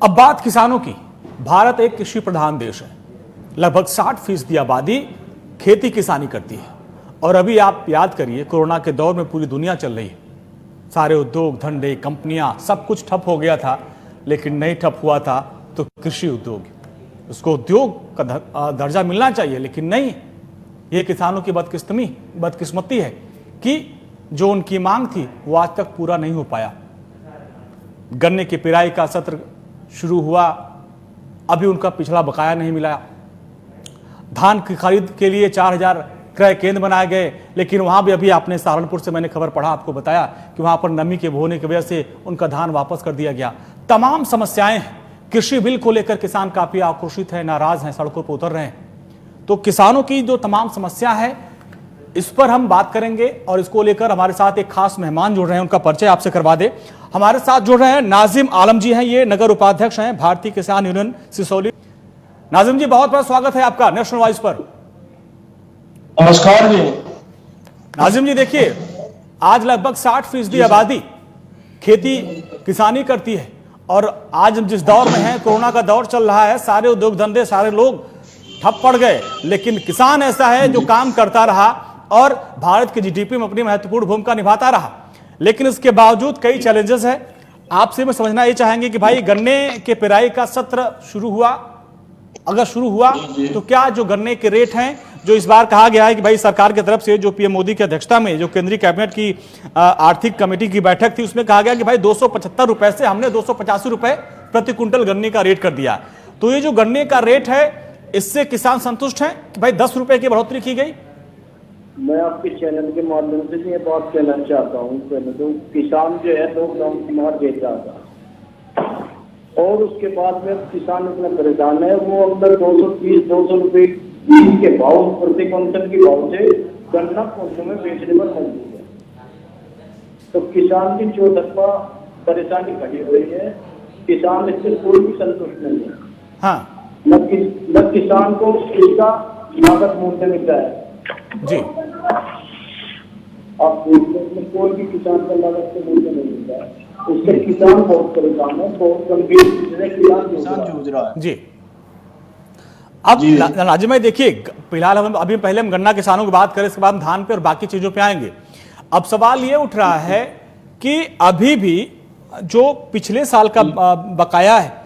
अब बात किसानों की। भारत एक कृषि प्रधान देश है। लगभग 60% आबादी खेती किसानी करती है। और अभी आप याद करिए, कोरोना के दौर में पूरी दुनिया चल रही है। सारे उद्योग धंधे कंपनियां सब कुछ ठप हो गया था, लेकिन नहीं ठप हुआ था तो कृषि उद्योग, उसको उद्योग का दर्जा मिलना चाहिए, लेकिन नहीं। ये किसानों की बदकिस्मती है कि जो उनकी मांग थी वो आज तक पूरा नहीं हो पाया। गन्ने की पिराई का सत्र शुरू हुआ, अभी उनका पिछला बकाया नहीं मिला। धान की खरीद के लिए 4000 क्रय केंद्र बनाए गए, लेकिन वहां भी अभी आपने सहारनपुर से मैंने खबर पढ़ा, आपको बताया कि वहां पर नमी के होने की वजह से उनका धान वापस कर दिया गया। तमाम समस्याएं हैं। कृषि बिल को लेकर किसान काफी आक्रोशित है, नाराज हैं, सड़कों पर उतर रहे हैं। तो किसानों की जो तमाम समस्या है, इस पर हम बात करेंगे। और इसको लेकर हमारे साथ एक खास मेहमान जुड़ रहे हैं, उनका परिचय आपसे करवा दे। हमारे साथ जुड़ रहे हैं नाजिम आलम जी हैं, ये नगर उपाध्यक्ष हैं भारतीय किसान यूनियन सिसौली। नाजिम जी, बहुत बहुत स्वागत है आपका नेशनल वॉइस पर। नमस्कार जी। नाजिम जी, देखिए, आज लगभग 60% आबादी खेती किसानी करती है। और आज हम जिस दौर में हैं, कोरोना का दौर चल रहा है, सारे उद्योग धंधे सारे लोग ठप पड़ गए, लेकिन किसान ऐसा है जो काम करता रहा और भारत की जीडीपी में अपनी महत्वपूर्ण भूमिका निभाता रहा। लेकिन इसके बावजूद कई चैलेंजेस है। आपसे मैं समझना ये चाहेंगे कि भाई, गन्ने के पिराई का सत्र शुरू हुआ, अगर शुरू हुआ तो क्या जो गन्ने के रेट हैं, जो इस बार कहा गया है कि भाई सरकार की तरफ से, जो पीएम मोदी की अध्यक्षता में जो केंद्रीय कैबिनेट की आर्थिक कमेटी की बैठक थी, उसमें कहा गया कि भाई 275 रुपए से हमने 285 रुपए प्रति क्विंटल गन्ने का रेट कर दिया। तो ये जो गन्ने का रेट है, इससे किसान संतुष्ट हैं कि भाई 10 रुपए की बढ़ोतरी की गई? मैं आपके चैनल के माध्यम से ये बात कहना चाहता हूँ। पहले तो किसान जो है लॉकडाउन की मार देख रहा था, और उसके बाद में किसान इतना परेशान है, वो अंदर 230-200 रुपए के भाव प्रति क्विंटल के भाव से गन्ना कोर्टों में बेचने पर मजबूर है। तो किसान की चौतरफा परेशानी खड़ी हुई है। किसान इससे कोई भी संतुष्ट नहीं है। हाँ न किसान को इसका लागत मूल्य मिलता है जी। आप कोई भी किसान का लागत से मूल्य नहीं मिलता है। उससे किसान बहुत परेशान है, बहुत गंभीर किसान जूझ रहा है जी। अब नाजिम भाई, देखिए, फिलहाल हम पहले हम गन्ना किसानों की बात करें, इसके बाद हम धान पे और बाकी चीजों पे आएंगे। अब सवाल ये उठ रहा है कि अभी भी जो पिछले साल का बकाया है,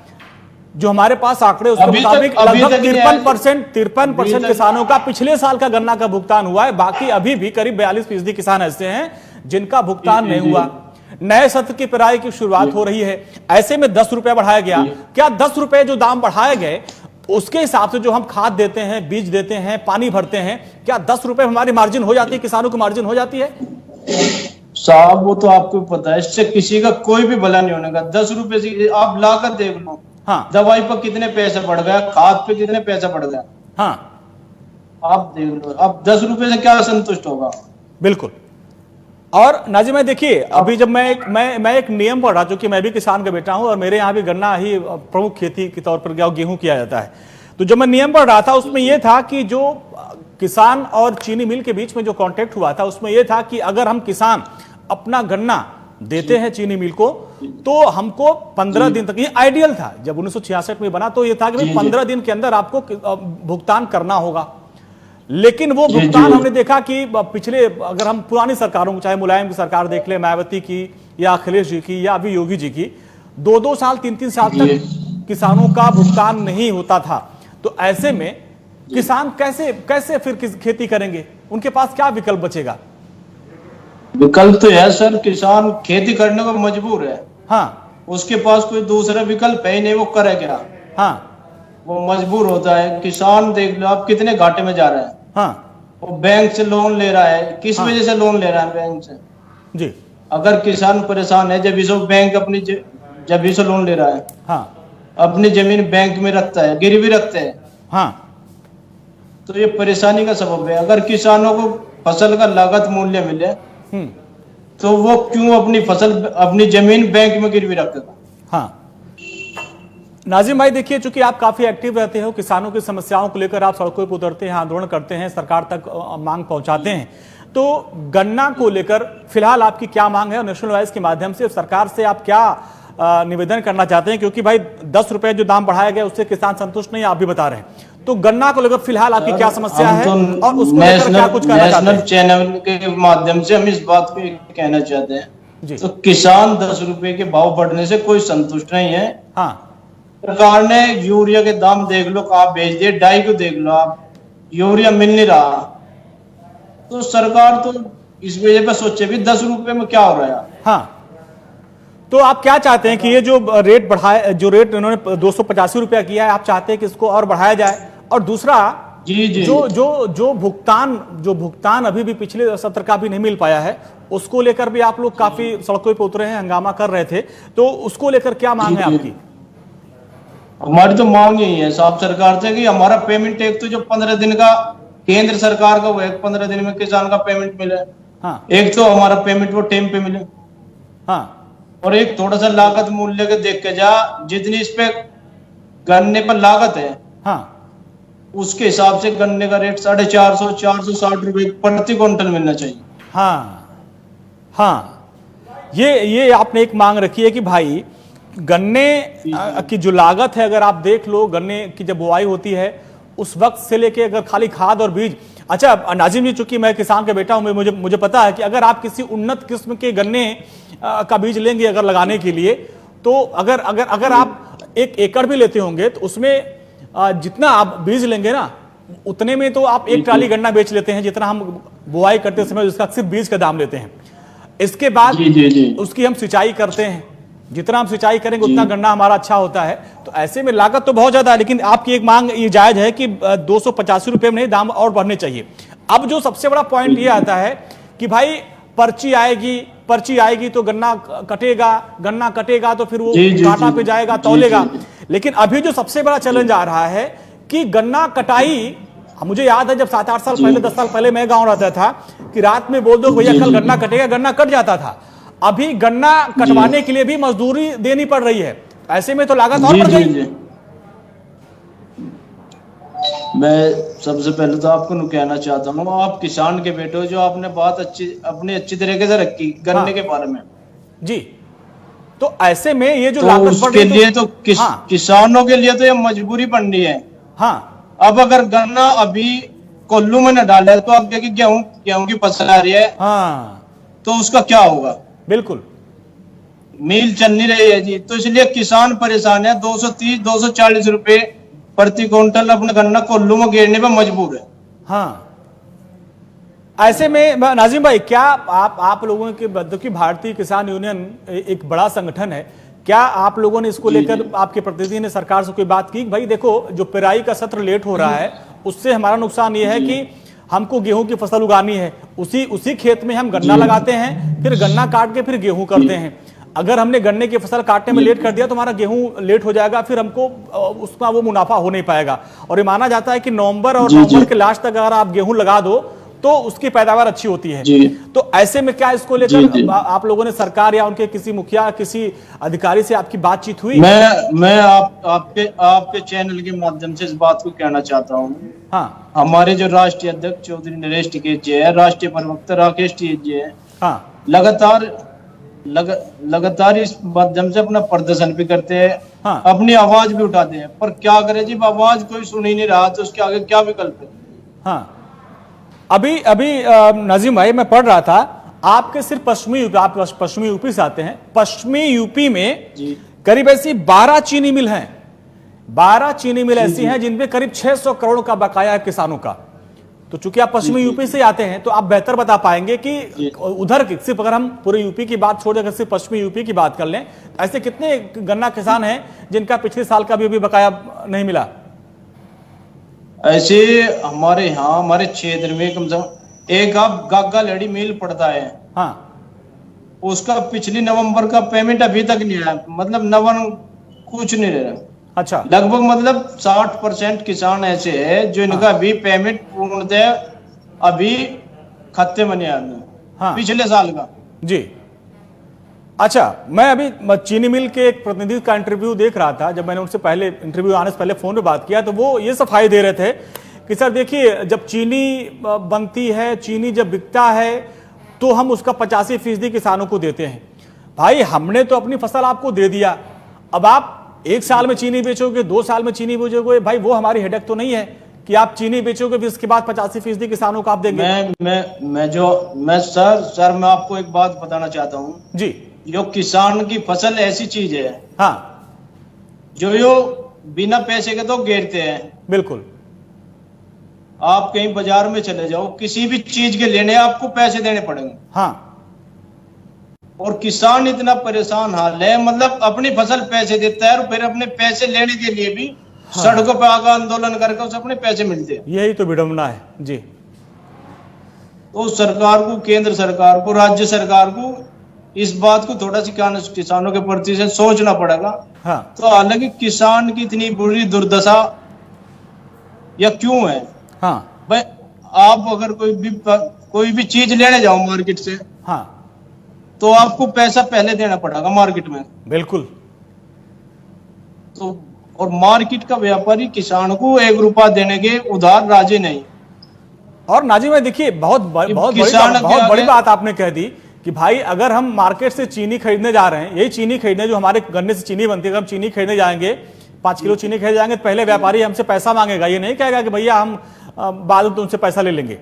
जो हमारे पास आंकड़े, उसके मुताबिक लगभग 53% किसानों का पिछले साल का गन्ना का भुगतान हुआ है। बाकी अभी भी करीब 42% किसान ऐसे हैं जिनका भुगतान नहीं हुआ। नए सत्र की पिराई की शुरुआत हो रही है, ऐसे में 10 रुपए बढ़ाया गया। क्या 10 रुपए जो दाम बढ़ाए गए, उसके हिसाब से जो हम खाद देते हैं, बीज देते हैं, पानी भरते हैं, क्या 10 रुपए हमारी मार्जिन हो जाती है, किसानों की मार्जिन हो जाती है? साहब, वो तो आपको पता है, इससे किसी का कोई भी भला नहीं होने का। 10 रुपए से आप लाकर देख लो। हाँ, दवाई पर कितने पैसे बढ़ गया, खाद पे कितने पैसे बढ़ गया। हाँ, आप देख लो। अब 10 रुपए से क्या संतुष्ट होगा? बिल्कुल। और नाजिम, देखिए, अभी जब मैं एक नियम पढ़ रहा, चूंकि मैं भी किसान का बेटा हूं और मेरे यहाँ भी गन्ना ही प्रमुख खेती के तौर पर गेहूं किया जाता है। तो जब मैं नियम पढ़ रहा था, उसमें यह था कि जो किसान और चीनी मिल के बीच में जो कॉन्ट्रैक्ट हुआ था, उसमें यह था कि अगर हम किसान अपना गन्ना देते हैं चीनी मिल को, तो हमको 15 दिन तक, ये आइडियल था। जब 1966 में बना तो ये था कि भाई 15 दिन के अंदर आपको भुगतान करना होगा। लेकिन वो भुगतान हमने देखा कि पिछले, अगर हम पुरानी सरकारों को, चाहे मुलायम की सरकार देख ले, मायावती की या अखिलेश जी की या अभी योगी जी की, 2-2 साल 3-3 साल तक किसानों का भुगतान नहीं होता था। तो ऐसे में किसान कैसे फिर खेती करेंगे? उनके पास क्या विकल्प बचेगा? विकल्प तो है सर, किसान खेती करने को मजबूर है। हाँ, उसके पास कोई दूसरा विकल्प है ही नहीं, वो करे क्या? हाँ, वो मजबूर होता है। किसान देख लो आप कितने घाटे में जा रहे हैं। हाँ, वो बैंक से लोन ले रहा है। किस वजह से लोन ले रहा है बैंक से? जी। अगर किसान परेशान है, जब इसको बैंक अपनी जब इसको लोन ले रहा है, हाँ, अपनी जमीन बैंक में रखता है, गिरवी रखते हैं, हाँ, तो ये परेशानी का सबब है। अगर किसानों को फसल का लागत मूल्य मिले, तो वो क्यों अपनी फसल, अपनी जमीन बैंक में गिरवी रखेगा? हाँ। नाजिम भाई, देखिए, चूंकि आप काफी एक्टिव रहते हो, किसानों की समस्याओं को लेकर आप सड़कों पर उतरते हैं, आंदोलन करते हैं, सरकार तक मांग पहुंचाते हैं। तो गन्ना को लेकर फिलहाल आपकी क्या मांग है और नेशनल वॉइस के माध्यम से सरकार से आप क्या निवेदन करना चाहते हैं, क्योंकि भाई 10 रुपए जो दाम बढ़ाया गया उससे किसान संतुष्ट नहीं, आप भी बता रहे हैं। तो गन्ना को लेकर फिलहाल आपकी क्या समस्या है और उसको लेकर क्या कुछ कहना चाहते हैं? चैनल के माध्यम से हम इस बात को कहना चाहते हैं जी। तो किसान 10 रुपए के भाव बढ़ने से कोई संतुष्ट नहीं है। हाँ, सरकार ने यूरिया के दाम देख लो कहाँ भेज दिए, डाई को देख लो आप, यूरिया मिल नहीं रहा। तो सरकार तो इस वजह पर सोचे भी 10 रुपए में क्या हो रहा है। हाँ, तो आप क्या चाहते हैं कि ये जो रेट बढ़ाए, जो रेट इन्होंने 285 रुपया किया है, आप चाहते हैं कि इसको और बढ़ाया जाए? और दूसरा, जी जी, जो भुगतान अभी भी पिछले सत्र का भी नहीं मिल पाया है, उसको लेकर भी आप लोग काफी सड़कों पे उतरे हैं, हंगामा कर रहे थे, तो उसको लेकर क्या मांग है आपकी? हमारी तो मांग यही है साहब सरकार से कि हमारा पेमेंट, एक तो जो 15 दिन का केंद्र सरकार का वो है, 15 दिन में किसान का पेमेंट मिले। हाँ, एक तो हमारा पेमेंट वो टाइम पे मिले। हाँ, और एक थोड़ा सा लागत मूल्य के देख के जा, जितनी इस पे गन्ने पर लागत है, हाँ, उसके हिसाब से गन्ने का रेट 450 460 रुपए प्रति क्विंटल मिलना चाहिए। हाँ, हाँ, ये आपने एक मांग रखी है कि भाई गन्ने की जो लागत है, अगर आप देख लो, गन्ने की जब बुआई होती है उस वक्त से लेके अगर खाली खाद और बीज। अच्छा नाजिम जी, चूंकि मैं किसान का बेटा हूं, मुझे पता है कि अगर आप किसी उन्नत किस्म के गन्ने का बीज लेंगे अगर लगाने के लिए, तो अगर आप 1 एकड़ भी लेते होंगे तो उसमें जितना आप बीज लेंगे ना, उतने में तो आप 1 ट्राली गन्ना बेच लेते हैं, जितना हम बुआई करते समय उसका सिर्फ बीज का दाम लेते हैं। इसके बाद उसकी हम सिंचाई करते हैं, जितना हम सिंचाई करेंगे उतना गन्ना हमारा अच्छा होता है। तो ऐसे में लागत तो बहुत ज्यादा है, लेकिन आपकी एक मांग ये जायज है कि 285 रुपए में नहीं, दाम और बढ़ने चाहिए। अब जो सबसे बड़ा पॉइंट ये आता है कि भाई पर्ची आएगी तो गन्ना कटेगा तो फिर वो कांटा पे जाएगा, तौलेगा। लेकिन अभी जो सबसे बड़ा चैलेंज आ रहा है कि गन्ना कटाई, मुझे याद है जब 7-8 साल पहले, 10 साल पहले मैं गांव रहता था कि रात में बोल दो भैया कल गन्ना कटेगा, गन्ना कट जाता था। अभी गन्ना कटवाने के लिए भी मजदूरी देनी पड़ रही है, ऐसे में तो लागत और बढ़ गई। मैं सबसे पहले तो आपको कहना चाहता हूँ, आप किसान के बेटे हो, जो आपने बात अच्छी तरीके से रखी गन्ने के बारे में जी। तो ऐसे में ये जो तो लागत उसके लिए तो किसानों के लिए तो ये मजबूरी पड़नी है। हाँ, अब अगर गन्ना अभी कोल्लू में न डाले तो अब देखिए गेहूं की फसल आ रही है। हाँ, तो उसका क्या होगा? बिल्कुल, मील चल नहीं रही है जी। तो इसलिए किसान परेशान है, 230-240 रुपए प्रति क्विंटल अपना गन्ना कोल्लू में गिरने पर मजबूर है। हाँ, ऐसे में नाजिम भाई, क्या आप लोगों के भारतीय किसान यूनियन एक बड़ा संगठन है, क्या आप लोगों ने इसको लेकर आपके प्रतिनिधि ने सरकार से कोई बात की? भाई देखो, जो पेराई का सत्र लेट हो रहा है उससे हमारा नुकसान ये है कि हमको गेहूं की फसल उगानी है, उसी खेत में हम गन्ना लगाते हैं, फिर गन्ना काट के फिर गेहूं करते हैं। अगर हमने गन्ने की फसल काटने में लेट कर दिया तो हमारा गेहूं लेट हो जाएगा, फिर हमको उसका वो मुनाफा हो नहीं पाएगा। और ये माना जाता है कि नवंबर के लास्ट तक अगर आप गेहूं लगा दो तो उसकी पैदावार अच्छी होती है। तो ऐसे में क्या इसको लेकर आप लोगों ने सरकार या उनके किसी मुखिया, किसी अधिकारी से आपकी बातचीत हुई? मैं आपके चैनल के माध्यम से इस बात को कहना चाहता हूँ। हाँ, हमारे जो राष्ट्रीय अध्यक्ष चौधरी नरेश टिकैत जी है, राष्ट्रीय प्रवक्ता राकेश टिकैत जी है, हाँ, लगातार इस माध्यम से अपना प्रदर्शन भी करते हैं। हाँ, अपनी आवाज भी उठाते हैं, पर क्या करे जी, आवाज कोई सुन ही नहीं रहा, तो उसके आगे क्या विकल्प है? हाँ, अभी नाजिम भाई, मैं पढ़ रहा था आपके सिर्फ पश्चिमी यूपी से आते हैं। पश्चिमी यूपी में करीब ऐसी 12 चीनी मिल हैं, 12 चीनी मिल ऐसी हैं जिनपे करीब 600 करोड़ का बकाया है किसानों का। तो चूंकि आप पश्चिमी यूपी से आते हैं तो आप बेहतर बता पाएंगे कि उधर की, सिर्फ अगर हम पूरे यूपी की बात छोड़, अगर सिर्फ पश्चिमी यूपी की बात कर लें, ऐसे कितने गन्ना किसान हैं जिनका पिछले साल का भी बकाया नहीं मिला? ऐसे हमारे यहाँ, हमारे क्षेत्र में कम से कम एक आप गागा लड़ी मिल पड़ता है। हाँ, उसका पिछली नवंबर का पेमेंट अभी तक नहीं आया, मतलब कुछ नहीं रहा। अच्छा, लगभग मतलब 60% किसान ऐसे है जो इनका अभी पेमेंट पूर्णतः अभी खाते में नहीं आया, पिछले साल का जी। अच्छा, मैं अभी चीनी मिल के एक प्रतिनिधि का इंटरव्यू देख रहा था, जब मैंने उनसे पहले इंटरव्यू आने से पहले फोन पे बात किया तो वो ये सफाई दे रहे थे कि सर देखिए, जब चीनी बनती है, चीनी जब बिकता है तो हम उसका 85% किसानों को देते हैं। भाई हमने तो अपनी फसल आपको दे दिया, अब आप 1 साल में चीनी बेचोगे, 2 साल में चीनी बेचोगे, भाई वो हमारी हेडेक तो नहीं है कि आप चीनी बेचोगे फिर इसके बाद 85% किसानों को आप देंगे। मैं सर मैं आपको एक बात बताना चाहता हूँ जी। जो किसान की फसल ऐसी चीज है, हाँ, जो बिना पैसे के तो गिरते हैं। बिल्कुल। आप कहीं बाजार में चले जाओ, किसी भी चीज के लेने आपको पैसे देने पड़ेंगे। हाँ, और किसान इतना परेशान हाल है, मतलब अपनी फसल पैसे देता है और फिर अपने पैसे लेने के लिए भी सड़कों पर आकर आंदोलन करके उसे अपने पैसे मिलते हैं। यही तो विडंबना है जी। तो सरकार को, केंद्र सरकार को, राज्य सरकार को इस बात को थोड़ा सी किसानों के प्रति से सोचना पड़ेगा। हाँ। तो हालांकि किसान की इतनी बुरी दुर्दशा या क्यों है? हाँ भाई आप अगर कोई भी चीज लेने जाओ मार्केट से, हाँ, तो आपको पैसा पहले देना पड़ेगा मार्केट में। बिल्कुल। तो और मार्केट का व्यापारी किसान को 1 रुपया देने के उधार राजी नहीं। और नाजिम भाई देखिए, बहुत बड़ी बात आपने कह दी कि भाई अगर हम मार्केट से चीनी खरीदने जा रहे हैं, यही चीनी खरीदने जो हमारे गन्ने से चीनी बनती है, अगर हम चीनी खरीदने जाएंगे, 5 किलो चीनी खरीदने जाएंगे, तो पहले व्यापारी हमसे पैसा मांगेगा, ये नहीं कहेगा कि भैया हम बाद में तुमसे पैसा ले लेंगे।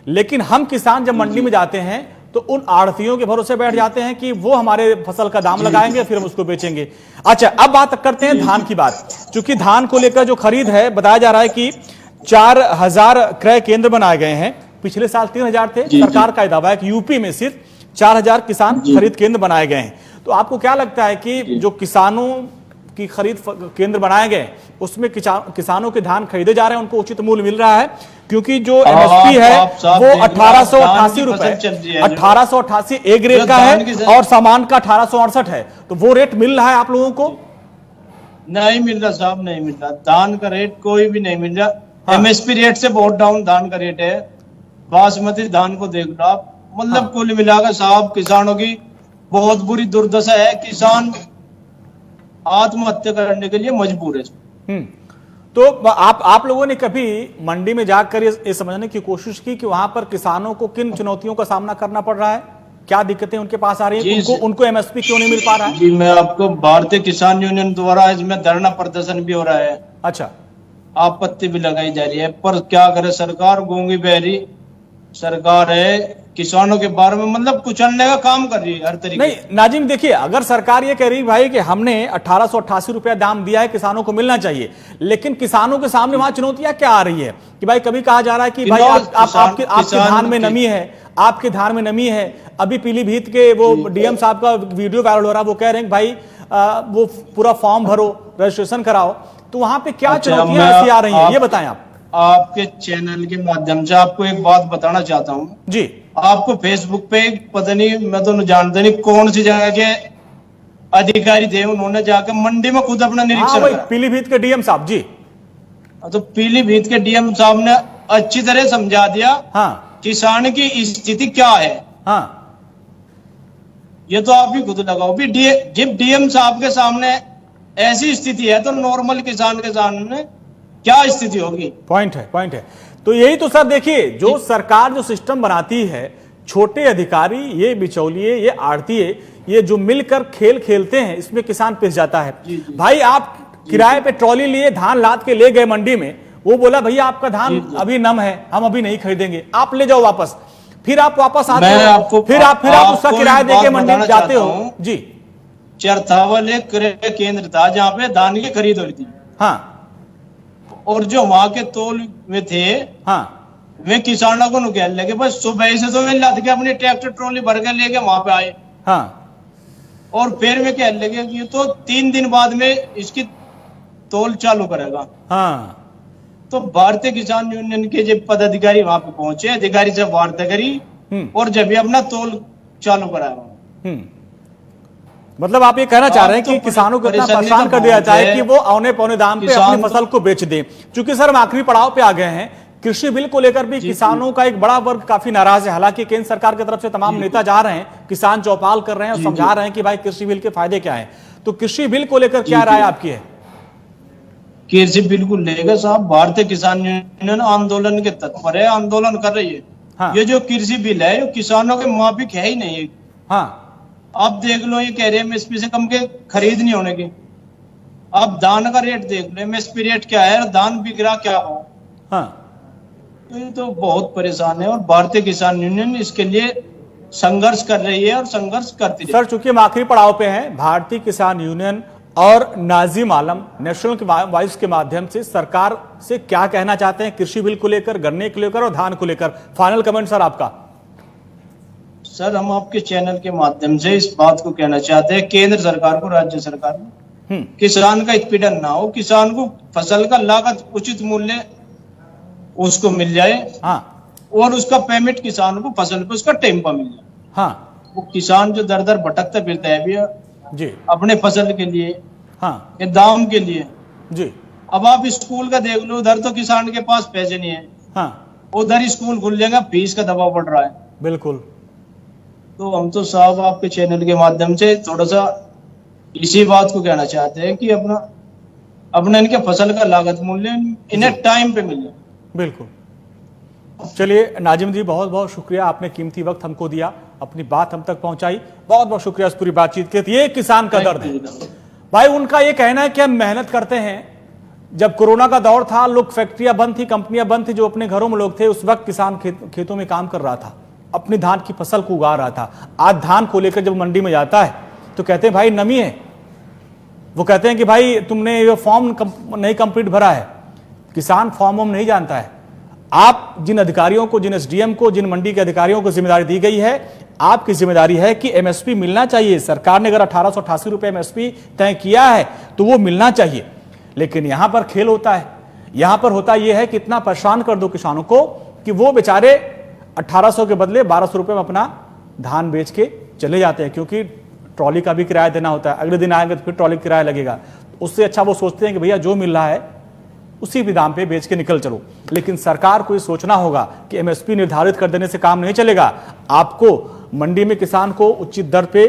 लेकिन हम किसान जब मंडी में जाते हैं तो उन आड़तियों के भरोसे बैठ जाते हैं कि वो हमारे फसल का दाम लगाएंगे, फिर हम उसको बेचेंगे। अच्छा, अब बात करते हैं धान की बात। चूंकि धान को लेकर जो खरीद है, बताया जा रहा है कि 4000 क्रय केंद्र बनाए गए हैं। पिछले साल 3000 थे। सरकार का दावा है कि यूपी में सिर्फ 4000 किसान खरीद केंद्र बनाए गए हैं। तो आपको क्या लगता है कि जो किसानों की खरीद केंद्र बनाए गए उसमें किसानों के धान खरीदे जा रहे हैं, उनको उचित मूल्य मिल रहा है? क्योंकि जो एमएसपी है वो 1888 रुपए, 1888 ए ग्रेड का है और सामान का 1868 है। तो वो रेट मिल रहा है आप लोगों को? नहीं मिल रहा साहब, नहीं मिल रहा। धान का रेट कोई भी नहीं मिल रहा। एमएसपी रेट से बहुत डाउन धान का रेट है। बासमती धान को देख लो आप, मतलब कुल मिलाकर साहब किसानों की बहुत बुरी दुर्दशा है। किसान आत्महत्या करने के लिए मजबूर है। तो आप लोगों ने कभी मंडी में जाकर ये समझने की कोशिश की कि वहां पर किसानों को किन चुनौतियों का सामना करना पड़ रहा है? क्या दिक्कतें उनके पास आ रही है? उनको एमएसपी क्यों नहीं मिल पा रहा है? जी, मैं आपको भारतीय किसान यूनियन द्वारा इसमें धरना प्रदर्शन भी हो रहा है। अच्छा, आपत्ति भी लगाई जा रही है, पर क्या करे सरकार, गूंगी बहरी सरकार है। किसानों के बारे में मतलब कुचलने का काम कर रही है हर तरीके। नहीं नाजिम, देखिए अगर सरकार ये कह रही भाई कि हमने 1888 रुपया दाम दिया है, किसानों को मिलना चाहिए, लेकिन किसानों के सामने वहां चुनौतियां क्या आ रही है कि भाई कभी कहा जा रहा है कि भाई आपके धान में नमी है, आपके धान में नमी है। अभी पीलीभीत के वो डीएम साहब का वीडियो वायरल हो रहा है, वो कह रहे हैं भाई वो पूरा फॉर्म भरो, रजिस्ट्रेशन कराओ। तो वहां पे क्या चुनौतियां ऐसी आ रही है, ये बताएं आप। आपके चैनल के माध्यम से आपको एक बात बताना चाहता हूँ जी। आपको फेसबुक पे पता नहीं, मैं तो जानता नहीं कौन सी जगह के अधिकारी थे, उन्होंने जाकर मंडी में खुद अपना निरीक्षण करा। पीलीभीत के डीएम साहब जी। तो पीलीभीत के डीएम साहब ने अच्छी तरह समझा दिया हाँ किसान की स्थिति क्या है। हाँ, ये तो आप भी खुद लगाओ भी। जब डीएम साहब के सामने ऐसी स्थिति है तो नॉर्मल किसान के सामने क्या स्थिति होगी? पॉइंट है। तो यही तो सर देखिए, जो सरकार जो सिस्टम बनाती है, छोटे अधिकारी, ये बिचौलिए, ये आड़तिए, ये जो मिलकर खेल खेलते हैं, इसमें किसान पिस जाता है। भाई आप किराए पे ट्रॉली लिए धान लाद के ले गए मंडी में, वो बोला भैया आपका धान अभी नम है, हम अभी नहीं खरीदेंगे, आप ले जाओ वापस। फिर आप वापस आते हो, फिर आप उसका किराया देके मंडी में जाते हो। जी, चरथावल एक क्रय केंद्र था जहाँ पे धान की खरीद हो रही थी। हाँ, और जो वहां के तोल में थे, हाँ, वे किसानों को नुकसान लगे। बस सुबह से तो वे लाद के अपनी ट्रैक्टर ट्रॉली भर के लेके वहां पे आए। हाँ, और फिर वे कहने लगे कि तो 3 दिन बाद में इसकी तोल चालू करेगा। हाँ, तो भारतीय किसान यूनियन के जो पदाधिकारी वहां पे पहुंचे, अधिकारी से वार्ता करी और जब भी अपना तोल चालू कराया। मतलब आप ये कहना चाह रहे हैं कि किसानों को इतना परेशान कर दिया जाता है कि वो औने पौने दाम पे अपनी फसल को बेच दें। चूंकि सर हम आखिरी पड़ाव पे आ गए हैं, कृषि बिल को लेकर भी किसानों का एक बड़ा वर्ग काफी नाराज है। हालांकि केंद्र सरकार की तरफ से तमाम नेता जा रहे हैं, किसान चौपाल कर रहे हैं और समझा रहे हैं कि भाई कृषि बिल के फायदे क्या है। तो कृषि बिल को लेकर क्या राय आपकी है? कृषि बिल को लेकर साहब भारतीय किसान यूनियन आंदोलन के तत्पर है, आंदोलन कर रही है। ये जो कृषि बिल है, किसानों के माफिक है ही नहीं। हाँ, आप देख लो, ये कह रहे हैं एमएसपी से कम के खरीद नहीं होने की। आप धान का रेट देख लो, एमएसपी रेट क्या है और धान बिक रहा क्या हो। हाँ, तो ये तो बहुत परेशान है और भारतीय किसान यूनियन इसके लिए संघर्ष कर रही है और संघर्ष करती है। सर, चूंकि हम आखिरी पड़ाव पे हैं, भारतीय किसान यूनियन और नाजिम आलम नेशनल वॉइस के माध्यम से सरकार से क्या कहना चाहते हैं कृषि बिल को लेकर, गन्ने को लेकर और धान को लेकर? फाइनल कमेंट सर आपका। सर, हम आपके चैनल के माध्यम से इस बात को कहना चाहते हैं केंद्र सरकार को, राज्य सरकार को, किसान का उत्पीड़न ना हो, किसान को फसल का लागत उचित मूल्य उसको मिल जाए। हाँ, और उसका पेमेंट किसान को फसल पे उसका टाइम पर मिल जाए। हाँ, वो किसान जो दर दर भटकता फिरता है भैया जी, अपने फसल के लिए, हाँ, ये दाम के लिए जी, अब आप स्कूल का देख लो, उधर तो किसान के पास पैसे नहीं है, हाँ, उधर स्कूल खुल जाएगा, फीस का दबाव पड़ रहा है। बिल्कुल। तो हम तो साहब आपके चैनल के माध्यम से थोड़ा सा इसी बात को कहना चाहते हैं कि अपना इनके फसल का लागत मूल्य इन्हें टाइम पे मिले। बिल्कुल। चलिए नाजिम जी, बहुत बहुत शुक्रिया, आपने कीमती वक्त हमको दिया, अपनी बात हम तक पहुंचाई। बहुत बहुत शुक्रिया इस पूरी बातचीत के लिए। ये किसान का दर्द है भाई, उनका ये कहना है कि हम मेहनत करते हैं। जब कोरोना का दौर था, लोग फैक्ट्रियां बंद थी, कंपनियां बंद थी, जो अपने घरों में लोग थे, उस वक्त किसान खेतों में काम कर रहा था, अपनी धान की फसल को उगा रहा था। आज धान को लेकर जब मंडी में जाता है तो कहते हैं भाई नमी है, वो कहते हैं कि भाई तुमने ये फॉर्म नहीं कंप्लीट भरा है। किसान फॉर्म वॉर्म नहीं जानता है। आप जिन अधिकारियों को, जिन एसडीएम को, जिन मंडी के अधिकारियों को जिम्मेदारी दी गई है, आपकी जिम्मेदारी है कि एमएसपी मिलना चाहिए। सरकार ने अगर 1888 रुपए एमएसपी तय किया है तो वो मिलना चाहिए, लेकिन यहां पर खेल होता है। यहां पर होता यह है कि इतना परेशान कर दो किसानों को कि वो बेचारे 1800 के बदले 1200 रुपए में अपना धान बेच के चले जाते हैं, क्योंकि ट्रॉली का भी किराया देना होता है। अगले दिन आएंगे तो फिर ट्रॉली का किराया लगेगा। उससे अच्छा वो सोचते हैं कि भैया जो मिल रहा है उसी भी दाम पे बेच के निकल चलो। लेकिन सरकार को ये सोचना होगा कि एमएसपी निर्धारित कर देने से काम नहीं चलेगा। आपको मंडी में किसान को उचित दर पे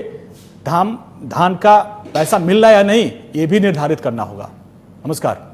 धान का पैसा मिल रहा है या नहीं, ये भी निर्धारित करना होगा। नमस्कार।